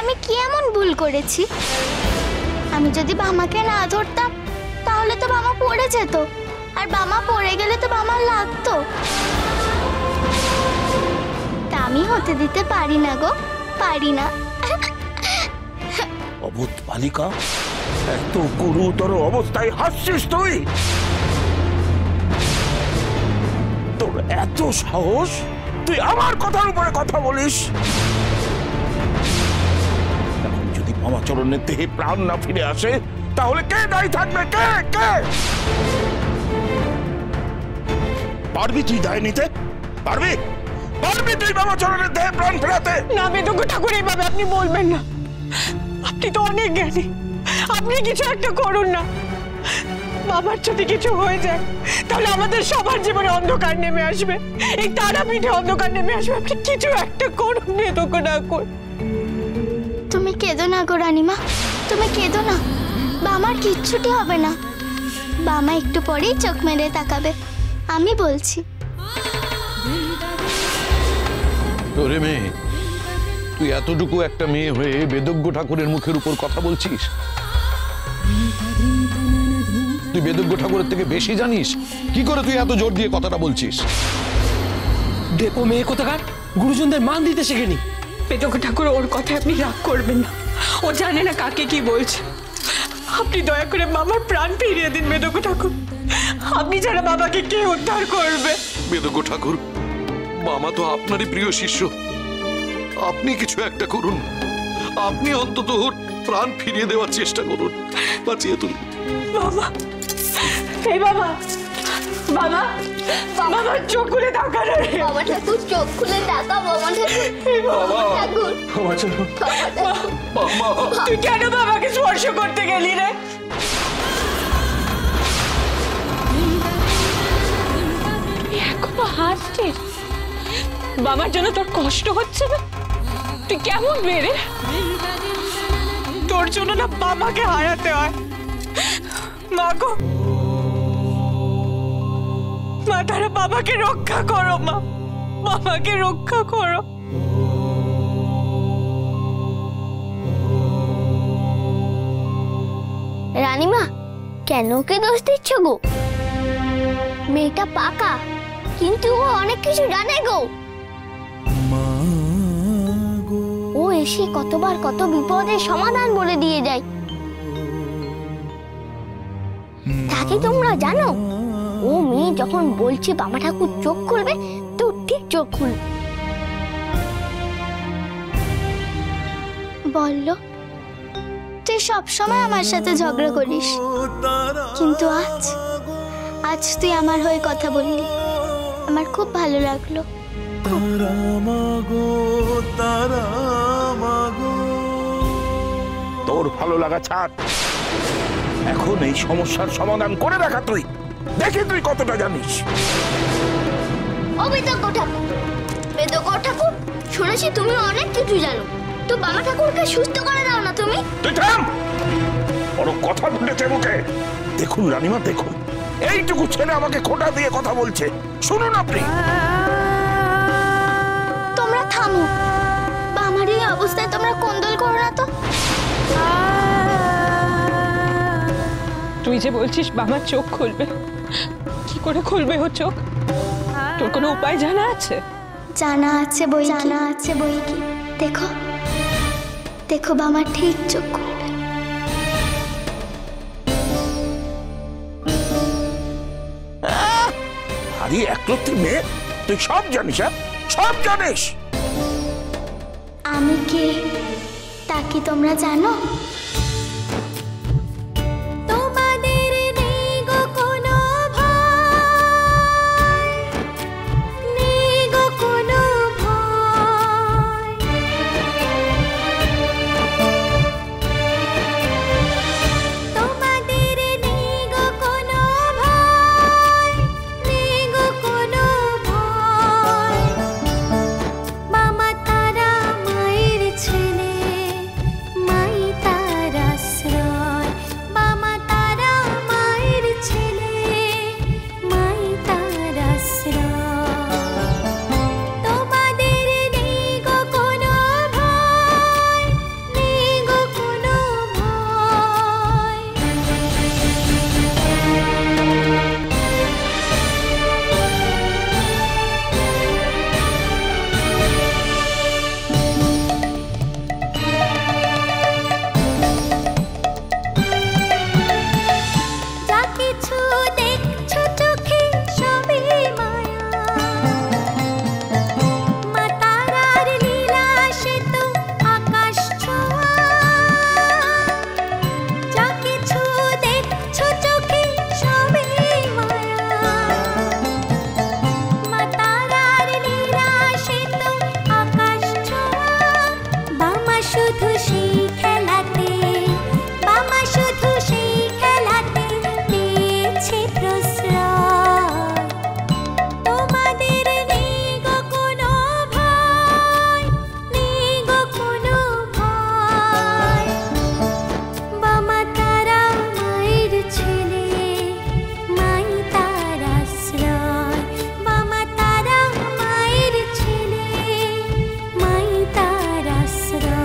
আমি কি এমন ভুল করেছি? আমি যদি বামাকে না ধরতাম তাহলে তো বামা পড়ে যেত, আর বামা পড়ে গেলে তো বামার লাগতো। তা আমি হতে দিতে পারি না গো, পারি না। অবুধ বালিকা, এত গুরুতর অবস্থায় হাসছিস তুই? তোর এত সাহস, তুই আমার কথার উপরে কথা বলিস? এখন যদি বামাচরণের দেহে প্রাণ না ফিরে আসে তাহলে কে দায়ী থাকবে? কে কে পারবি তুই দায় নিতে? পারবি? পারবি তুই বামাচরণের দেহে প্রাণ ফেরাতে? না বেদজ্ঞ ঠাকুর, এইভাবে আপনি বলবেন না। আপনি তো অনেক জ্ঞানী, আপনি কিছু একটা করুন না। বাবার যদি কিছু হয়ে যায় তাহলে আমাদের সবার জীবনে অন্ধকার নেমে আসবে, এই তারাপীঠে অন্ধকার নেমে আসবে। আপনি কিছু একটা করুন বেদজ্ঞ ঠাকুর। তুমি কেঁদো না গো রানীমা, তুমি কেঁদো না। বামার কিচ্ছুটি হবে না। বামা একটু পরেই চোখ মেরে তাকাবে, আমি বলছি। ওরে মেয়ে, তুই এতটুকু একটা মেয়ে হয়ে বেদজ্ঞ ঠাকুরের মুখের উপর কথা বলছিস? তুই বেদজ্ঞ ঠাকুরের থেকে বেশি জানিস? কি করে তুই এত জোর দিয়ে কথাটা বলছিস? দেখো মেয়ে কোথাকার, গুরুজনদের মান দিতে শেখেনি। বেদজ্ঞ ঠাকুর, ওর কথায় আপনি রাগ করবেন না। ও জানে না কাকে কি বলছে। আপনি দয়া করে বাবার প্রাণ ফিরিয়ে দিন বেদজ্ঞ ঠাকুর। আপনি ছাড়া বাবাকে কে উদ্ধার করবে? বেদজ্ঞ ঠাকুর, মামা তো আপনারই প্রিয় শিষ্য। আপনি কিছু একটা করুন। আপনি অন্তত ওর প্রাণ ফিরিয়ে দেওয়ার চেষ্টা করুন, বাঁচিয়ে তুলুন। বাবা, এই বাবা, বাবা, বাবা চোখ খুলে তাকান। বাবা ঠাকুর চোখ খুলে তাকা, বাবা ঠাকুর। তুই কেন বাবাকে স্পর্শ করতে গেলি রে? তুই এখনো হাসছিস? বাবার জন্য তোর কষ্ট হচ্ছে না? তুই কেমন বেড়ে? তোর জন্য না বাবাকে হারাতে হয়। মা গো, মা তারা বাবাকে রক্ষা করো। মা, বাবাকে রক্ষা করো। রানীমা, কেন ওকে দোষ দিচ্ছ গো? মেয়েটা পাকা, কিন্তু ও অনেক কিছু জানে গো। ও এসে কতবার কত বিপদের সমাধান বলে দিয়ে যায়। তাকে তোমরা জানো? ও মেয়ে যখন বলছে বাবা ঠাকুর চোখ খুলবে, তো ঠিক চোখ খুলবে। বললো তুই সবসময় আমার সাথে ঝগড়া করিস, কিন্তু আজ তুই আমার হয়ে কথা বললি, আমার খুব ভালো লাগলো। তোর ভালো লাগা ছাড়, এখন এই সমস্যার সমাধান করে দেখা। তুই দেখি তুই কতটা জানিস। ও বেদজ্ঞ ঠাকুর, বেদজ্ঞ ঠাকুর, শুনেছি তুমি অনেক কিছু জানো। তো বাবা ঠাকুরকে সুস্থ করে দাও না তুমি। তুই থাম, বড় কথা ফুটেছে মুখে। দেখুন রানীমা, দেখুন এইটুকু ছেলে আমাকে খোঁটা দিয়ে কথা বলছে। শুনুন আপনি। তোমরা থামো, আমার এই অবস্থায় তোমরা কোন্দল করো না তো। তুই যে বলছিস বাবার চোখ খুলবে, কি করে খুলবে ও চোখ? তোর কোনো উপায় জানা আছে? জানা আছে বই, জানা আছে বই কি। দেখো দেখো, বাবা ঠিক চোখ খুলবে। আরে একলত্রী মেয়ে, তুই সব জানিস? হ্যাঁ, সব জানিস। আমি কে তা কি তোমরা জানো? শুধু সেই খেলাতে, বাবা শুধু সেই খেলাতে পেয়েছে প্রশ্রয়। তোমাদের নেই গো কোনো ভয়, নেই গো কোনো ভয়। বাবা তারা মায়ের ছেলে, মাই তার আশ্রয়। বাবা তারা মায়ের ছেলে, মাই তার আশ্রয়।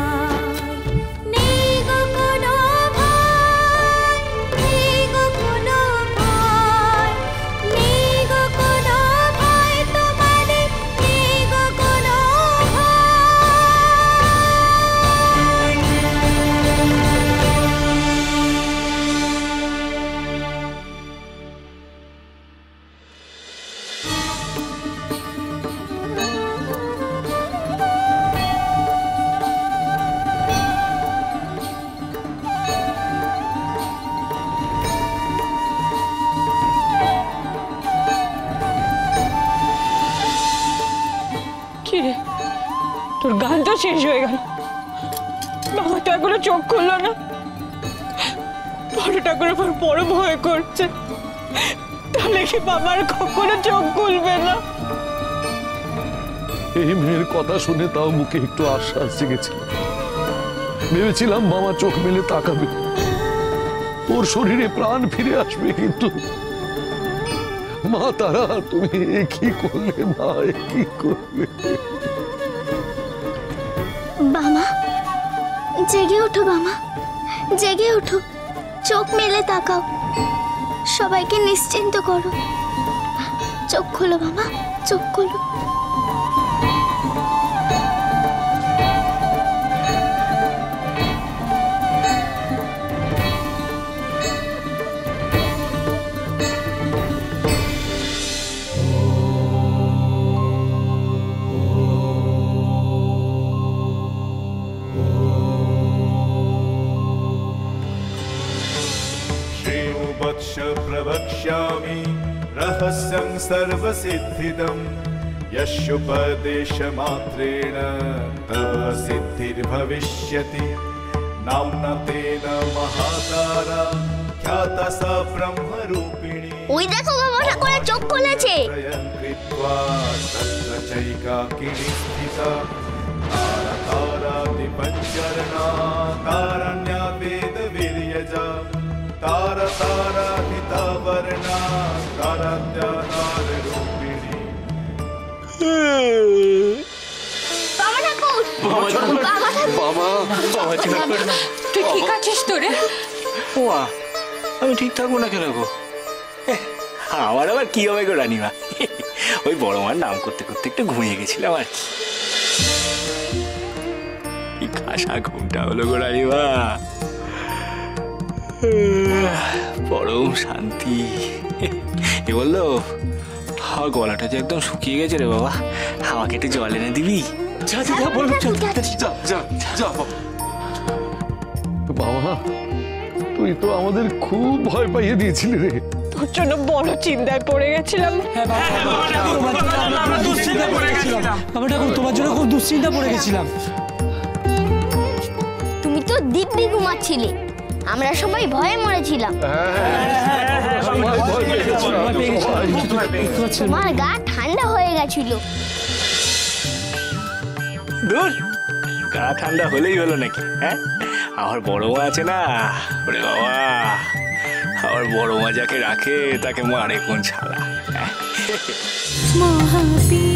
নেই গো কোনো ভয়, নেই গো কোনো ভয়, নেই গো কোনো ভয়, তোমাদের নেই গো কোনো ভয়। কি রে, তোর গান তো শেষ হয়ে গেল, বাবা তো এখনো চোখ খুললো না। বড় ঠাকুর আমার বড় ভয় করছে, তাহলে কি বাবার কখনো চোখ খুলবে না? এই মেয়ের কথা শুনে তাও মুখে একটু আশ্বাস জেগেছিল। ভেবেছিলাম মামা চোখ মেলে তাকাবে, ওর শরীরে প্রাণ ফিরে আসবে, কিন্তু মা তারা তুমি এ কি করলে মা, এ কি করলে? বামা, জেগে ওঠো বামা, জেগে ওঠো, চোখ মেলে তাকাও, সবাইকে নিশ্চিন্ত করো। চোখ খোলো বামা, চোখ খোলো। श्रीमुवक्ष प्रवक्ष्यामि रहस्यं सर्वसिद्धिदं यस्योपदेशमात्रेण तव सिद्धिर्भविष्यति। नाम्ना तेन महातारा ख्याता सा ब्रह्मरूपिणी। ওই দেখো বাবা ঠাকুরের চোখ খুলেছে। त्रयं कृत्वा तत्र चैकाकिनी स्थिता। तारा तारादिपञ्चरणा तारण्या वेदवीर्यजा। तारा ताराहिता वर्णा ताराद्या नाररूपिणी। বাবা ঠাকুর, বাবা ঠাকুর, তুই ঠিক আছিস তো রে? ওয়া, আমি ঠিক থাকবো না কেন গো? আমার আবার কি হবে গো রানীমা, ওই বড় মার নাম করতে করতে একটু ঘুমিয়ে গেছিলাম আর কি খাসা ঘুমটা হলো গো রানীমা, পরম শান্তি। এ বললো গলাটা যে একদম শুকিয়ে গেছে রে বাবা, আমাকে একটু জল এনে দিবি? যা যা যা, বলো, যা যা যা যা বাবা, তুই তো আমাদের খুব ভয় পাইয়ে দিয়েছিলি রে। তোর জন্য বড় চিন্তায় পড়ে গেছিলাম। তোমার জন্য খুব দুশ্চিন্তা পড়ে গেছিলাম। তুমি তো দিব্যি ঘুমাচ্ছিলে, আমরা সবাই ভয়ে মরেছিলাম। তোমার গা ঠান্ডা হয়ে গেছিল। দূর, গা ঠান্ডা হলেই হলো নাকি? হ্যাঁ, আমার বড় মা আছে না, ওরে বাবা, আমার বড় মা যাকে রাখে তাকে মারে কোন ছাড়া। মহাবীর